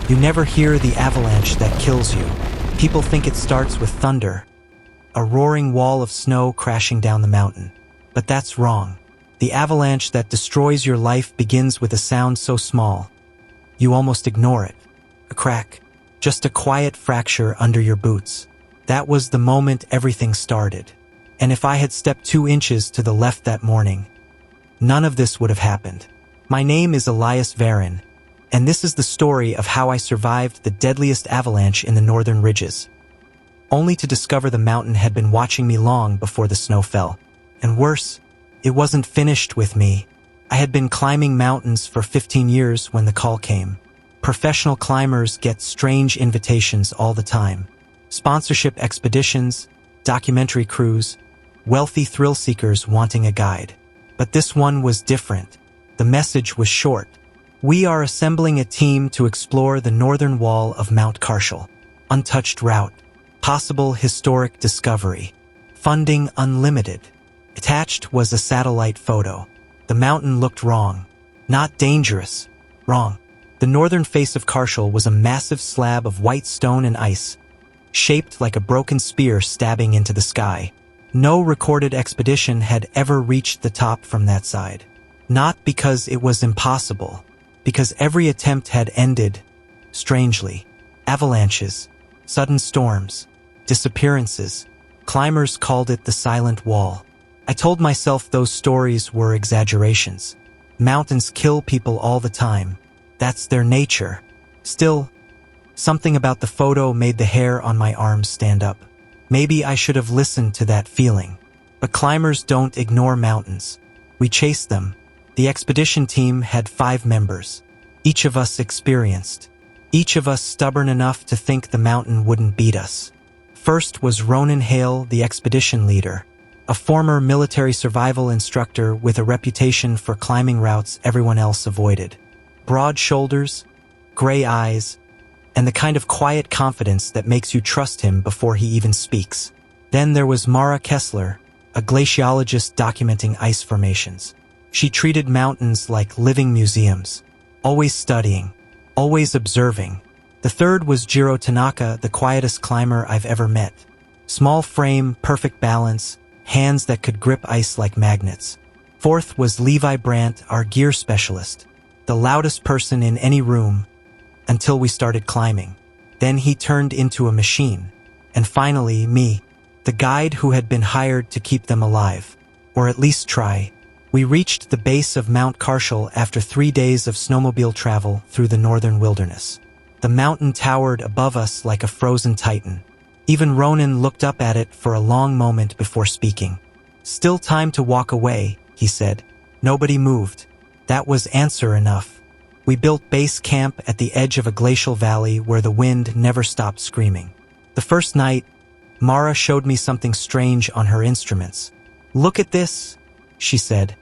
You never hear the avalanche that kills you. People think it starts with thunder, a roaring wall of snow crashing down the mountain. But that's wrong. The avalanche that destroys your life begins with a sound so small, you almost ignore it. A crack, just a quiet fracture under your boots. That was the moment everything started. And if I had stepped 2 inches to the left that morning, none of this would have happened. My name is Elias Varin, and this is the story of how I survived the deadliest avalanche in the northern ridges, only to discover the mountain had been watching me long before the snow fell. And worse, it wasn't finished with me. I had been climbing mountains for 15 years when the call came. Professional climbers get strange invitations all the time. Sponsorship expeditions, documentary crews, wealthy thrill seekers wanting a guide. But this one was different. The message was short. We are assembling a team to explore the northern wall of Mount Carshel. Untouched route. Possible historic discovery. Funding unlimited. Attached was a satellite photo. The mountain looked wrong. Not dangerous. Wrong. The northern face of Carshel was a massive slab of white stone and ice, shaped like a broken spear stabbing into the sky. No recorded expedition had ever reached the top from that side. Not because it was impossible, because every attempt had ended, strangely. Avalanches, sudden storms, disappearances. Climbers called it the silent wall. I told myself those stories were exaggerations. Mountains kill people all the time. That's their nature. Still, something about the photo made the hair on my arms stand up. Maybe I should have listened to that feeling. But climbers don't ignore mountains. We chase them. The expedition team had 5 members. Each of us experienced. Each of us stubborn enough to think the mountain wouldn't beat us. First was Ronan Hale, the expedition leader, a former military survival instructor with a reputation for climbing routes everyone else avoided. Broad shoulders, gray eyes, and the kind of quiet confidence that makes you trust him before he even speaks. Then there was Mara Kessler, a glaciologist documenting ice formations. She treated mountains like living museums, always studying, always observing. The third was Jiro Tanaka, the quietest climber I've ever met. Small frame, perfect balance, hands that could grip ice like magnets. Fourth was Levi Brandt, our gear specialist, the loudest person in any room, until we started climbing. Then he turned into a machine. And finally, me, the guide who had been hired to keep them alive, or at least try. We reached the base of Mount Carshel after 3 days of snowmobile travel through the northern wilderness. The mountain towered above us like a frozen titan. Even Ronan looked up at it for a long moment before speaking. "Still time to walk away," he said. Nobody moved. That was answer enough. We built base camp at the edge of a glacial valley where the wind never stopped screaming. The first night, Mara showed me something strange on her instruments. "Look at this," she said,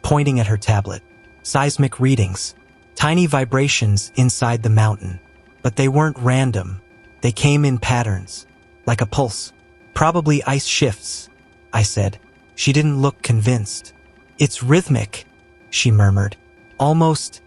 pointing at her tablet. Seismic readings. Tiny vibrations inside the mountain. But they weren't random. They came in patterns, like a pulse. "Probably ice shifts," I said. She didn't look convinced. "It's rhythmic," she murmured. "Almost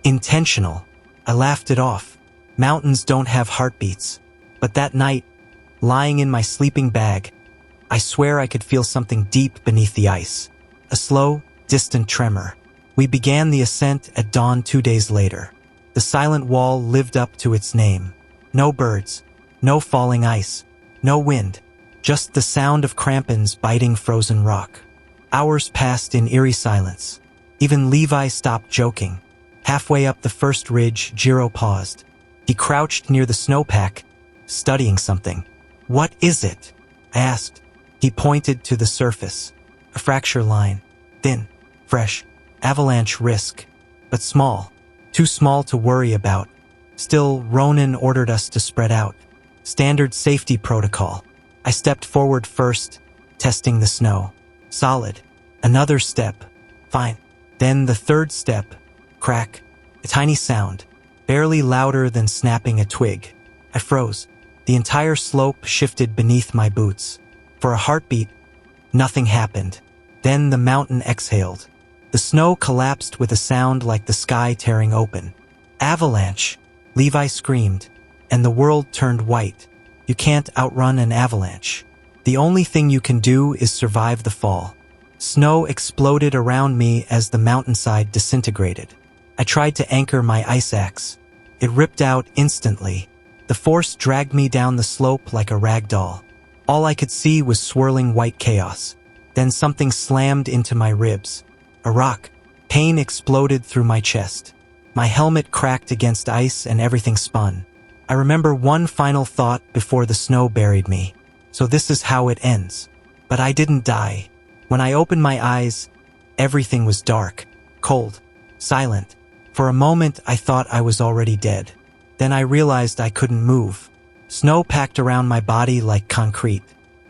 intentional." I laughed it off. Mountains don't have heartbeats. But that night, lying in my sleeping bag, I swear I could feel something deep beneath the ice. A slow, distant tremor. We began the ascent at dawn 2 days later. The silent wall lived up to its name. No birds, no falling ice, no wind, just the sound of crampons biting frozen rock. Hours passed in eerie silence. Even Levi stopped joking. Halfway up the first ridge, Jiro paused. He crouched near the snowpack, studying something. "What is it?" I asked. He pointed to the surface. A fracture line. Thin, fresh, avalanche risk, but small. Too small to worry about. Still, Ronan ordered us to spread out. Standard safety protocol. I stepped forward first, testing the snow. Solid. Another step. Fine. Then the third step. Crack. A tiny sound. Barely louder than snapping a twig. I froze. The entire slope shifted beneath my boots. For a heartbeat, nothing happened. Then the mountain exhaled. The snow collapsed with a sound like the sky tearing open. "Avalanche," Levi screamed, and the world turned white. You can't outrun an avalanche. The only thing you can do is survive the fall. Snow exploded around me as the mountainside disintegrated. I tried to anchor my ice axe. It ripped out instantly. The force dragged me down the slope like a rag doll. All I could see was swirling white chaos. Then something slammed into my ribs. A rock. Pain exploded through my chest. My helmet cracked against ice and everything spun. I remember one final thought before the snow buried me. So this is how it ends. But I didn't die. When I opened my eyes, everything was dark, cold, silent. For a moment, I thought I was already dead. Then I realized I couldn't move. Snow packed around my body like concrete.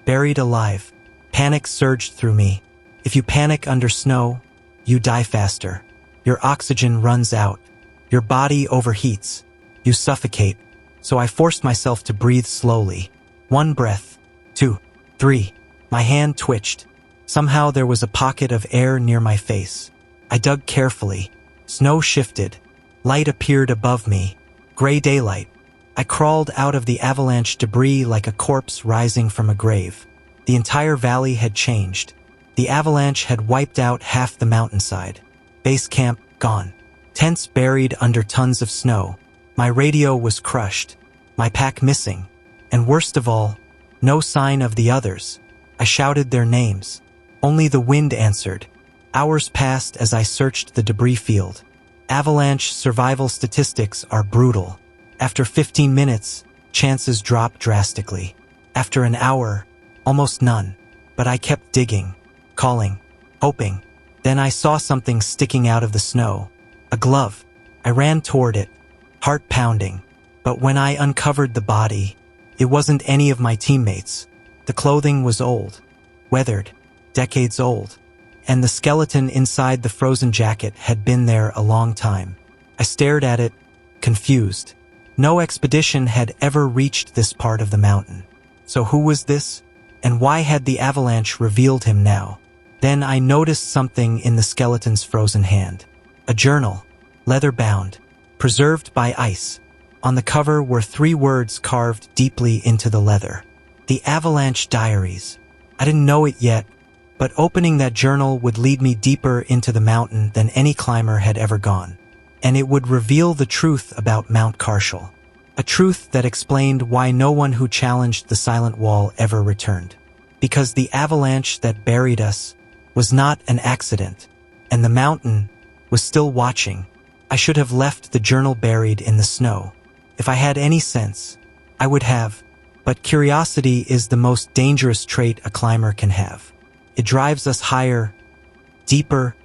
Buried alive. Panic surged through me. If you panic under snow, you die faster. Your oxygen runs out. Your body overheats. You suffocate. So I forced myself to breathe slowly. 1 breath. 2. 3. My hand twitched. Somehow there was a pocket of air near my face. I dug carefully. Snow shifted. Light appeared above me. Gray daylight. I crawled out of the avalanche debris like a corpse rising from a grave. The entire valley had changed. The avalanche had wiped out half the mountainside. Base camp gone. Tents buried under tons of snow. My radio was crushed. My pack missing. And worst of all, no sign of the others. I shouted their names. Only the wind answered. Hours passed as I searched the debris field. Avalanche survival statistics are brutal. After 15 minutes, chances drop drastically. After an hour, almost none. But I kept digging, calling, hoping. Then I saw something sticking out of the snow. A glove. I ran toward it, heart pounding. But when I uncovered the body, it wasn't any of my teammates. The clothing was old, weathered, decades old. And the skeleton inside the frozen jacket had been there a long time. I stared at it, confused. No expedition had ever reached this part of the mountain. So who was this? And why had the avalanche revealed him now? Then I noticed something in the skeleton's frozen hand. A journal, leather-bound, preserved by ice. On the cover were 3 words carved deeply into the leather. The Avalanche Diaries. I didn't know it yet, but opening that journal would lead me deeper into the mountain than any climber had ever gone. And it would reveal the truth about Mount Carshall. A truth that explained why no one who challenged the Silent Wall ever returned. Because the avalanche that buried us was not an accident, and the mountain was still watching. I should have left the journal buried in the snow. If I had any sense, I would have. But curiosity is the most dangerous trait a climber can have. It drives us higher, deeper,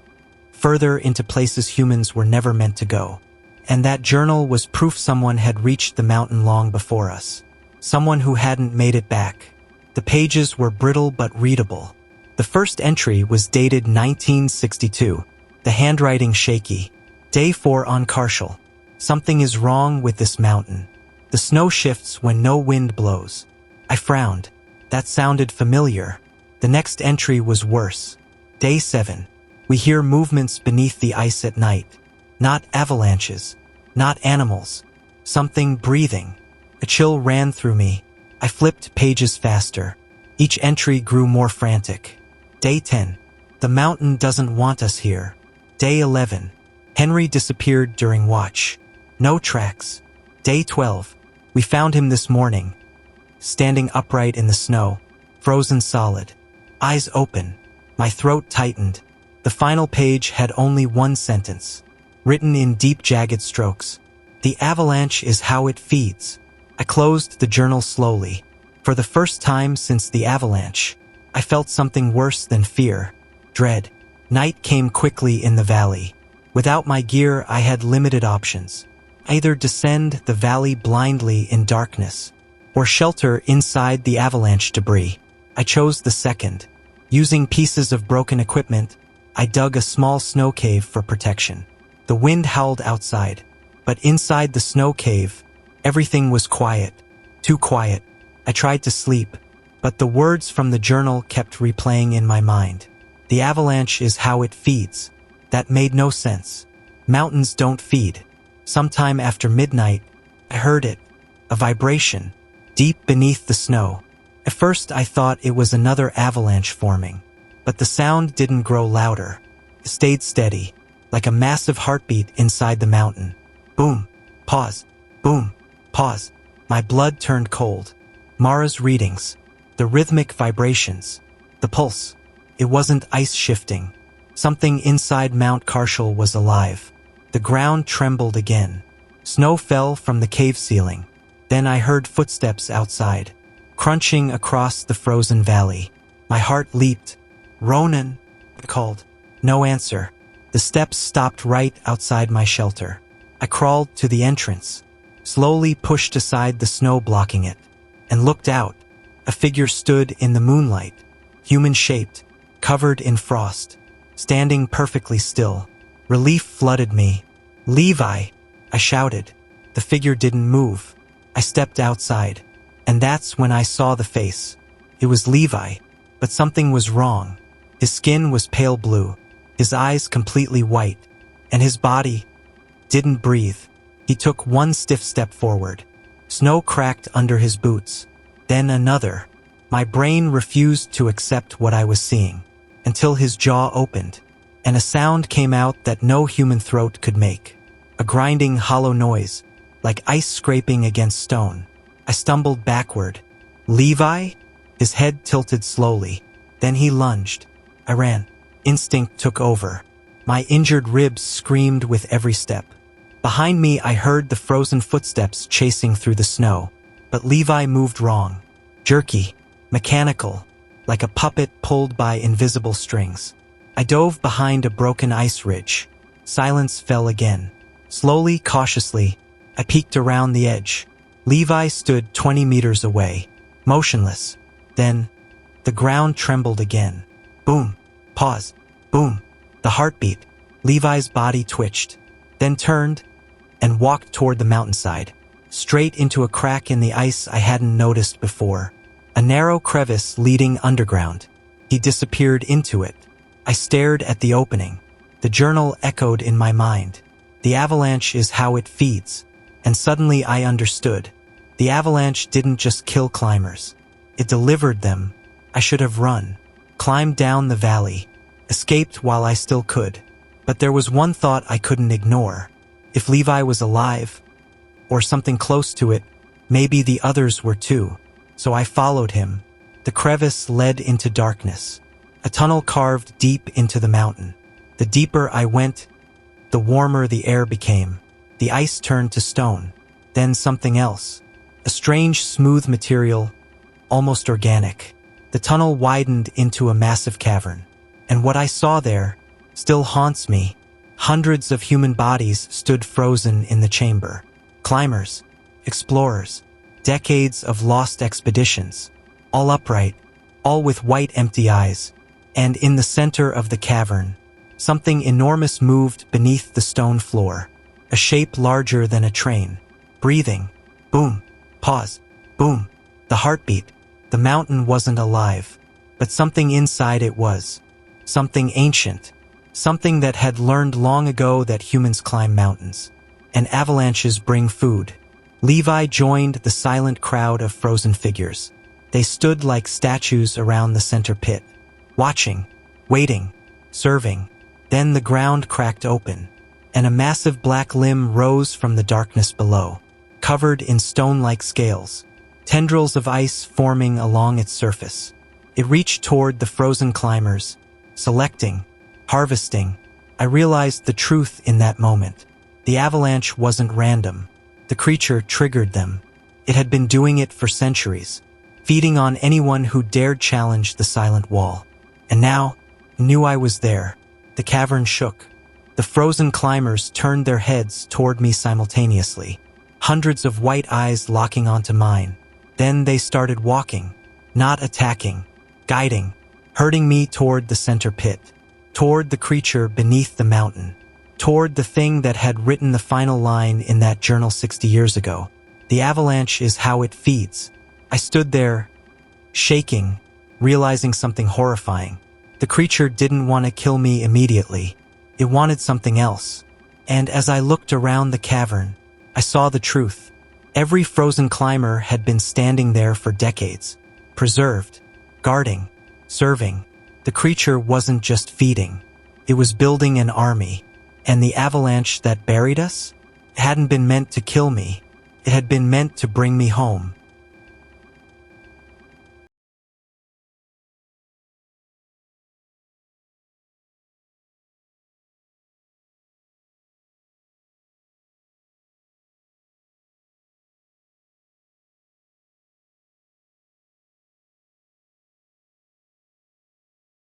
further into places humans were never meant to go. And that journal was proof someone had reached the mountain long before us. Someone who hadn't made it back. The pages were brittle but readable. The first entry was dated 1962. The handwriting shaky. Day 4 on Carshall. Something is wrong with this mountain. The snow shifts when no wind blows. I frowned. That sounded familiar. The next entry was worse. Day 7. We hear movements beneath the ice at night. Not avalanches. Not animals. Something breathing. A chill ran through me. I flipped pages faster. Each entry grew more frantic. Day 10. The mountain doesn't want us here. Day 11. Henry disappeared during watch. No tracks. Day 12. We found him this morning. Standing upright in the snow. Frozen solid. Eyes open. My throat tightened. The final page had only one sentence. Written in deep jagged strokes. The avalanche is how it feeds. I closed the journal slowly. For the first time since the avalanche, I felt something worse than fear. Dread. Night came quickly in the valley. Without my gear, I had limited options. Either descend the valley blindly in darkness, or shelter inside the avalanche debris. I chose the second. Using pieces of broken equipment, I dug a small snow cave for protection. The wind howled outside, but inside the snow cave, everything was quiet. Too quiet. I tried to sleep, but the words from the journal kept replaying in my mind. The avalanche is how it feeds. That made no sense. Mountains don't feed. Sometime after midnight, I heard it, a vibration, deep beneath the snow. At first I thought it was another avalanche forming, but the sound didn't grow louder. It stayed steady, like a massive heartbeat inside the mountain. Boom, pause, boom, pause. My blood turned cold. Mara's readings, the rhythmic vibrations, the pulse. It wasn't ice shifting. Something inside Mount Carshall was alive. The ground trembled again. Snow fell from the cave ceiling. Then I heard footsteps outside, crunching across the frozen valley. My heart leaped. "Ronan," I called. No answer. The steps stopped right outside my shelter. I crawled to the entrance, slowly pushed aside the snow blocking it, and looked out. A figure stood in the moonlight, human-shaped, covered in frost, standing perfectly still. Relief flooded me. "Levi!" I shouted. The figure didn't move. I stepped outside, and that's when I saw the face. It was Levi, but something was wrong. His skin was pale blue, his eyes completely white, and his body didn't breathe. He took one stiff step forward. Snow cracked under his boots. Then another. My brain refused to accept what I was seeing, until his jaw opened, and a sound came out that no human throat could make. A grinding, hollow noise, like ice scraping against stone. I stumbled backward. "Levi?" His head tilted slowly. Then he lunged. I ran. Instinct took over. My injured ribs screamed with every step. Behind me, I heard the frozen footsteps chasing through the snow. But Levi moved wrong. Jerky, mechanical, like a puppet pulled by invisible strings. I dove behind a broken ice ridge. Silence fell again. Slowly, cautiously, I peeked around the edge. Levi stood 20 meters away, motionless. Then, the ground trembled again. Boom, pause, boom. The heartbeat. Levi's body twitched, then turned and walked toward the mountainside, straight into a crack in the ice I hadn't noticed before. A narrow crevice leading underground. He disappeared into it. I stared at the opening. The journal echoed in my mind. The avalanche is how it feeds. And suddenly I understood. The avalanche didn't just kill climbers. It delivered them. I should have run, climbed down the valley, escaped while I still could. But there was one thought I couldn't ignore. If Levi was alive, or something close to it, maybe the others were too. So I followed him. The crevice led into darkness. A tunnel carved deep into the mountain. The deeper I went, the warmer the air became. The ice turned to stone, then something else. A strange, smooth material, almost organic. The tunnel widened into a massive cavern. And what I saw there still haunts me. Hundreds of human bodies stood frozen in the chamber. Climbers, explorers, decades of lost expeditions, all upright, all with white empty eyes. And in the center of the cavern, something enormous moved beneath the stone floor, a shape larger than a train, breathing. Boom, pause, boom, the heartbeat. The mountain wasn't alive, but something inside it was. Something ancient, something that had learned long ago that humans climb mountains, and avalanches bring food. Levi joined the silent crowd of frozen figures. They stood like statues around the center pit, watching, waiting, serving. Then the ground cracked open, and a massive black limb rose from the darkness below, covered in stone-like scales, tendrils of ice forming along its surface. It reached toward the frozen climbers, selecting, harvesting. I realized the truth in that moment. The avalanche wasn't random. The creature triggered them. It had been doing it for centuries, feeding on anyone who dared challenge the silent wall. And now, I knew I was there. The cavern shook. The frozen climbers turned their heads toward me simultaneously, hundreds of white eyes locking onto mine. Then they started walking, not attacking, guiding, herding me toward the center pit, toward the creature beneath the mountain, toward the thing that had written the final line in that journal 60 years ago. The avalanche is how it feeds. I stood there, shaking, realizing something horrifying. The creature didn't want to kill me immediately. It wanted something else. And as I looked around the cavern, I saw the truth. Every frozen climber had been standing there for decades, preserved, guarding, serving. The creature wasn't just feeding. It was building an army. And the avalanche that buried us? It hadn't been meant to kill me. It had been meant to bring me home.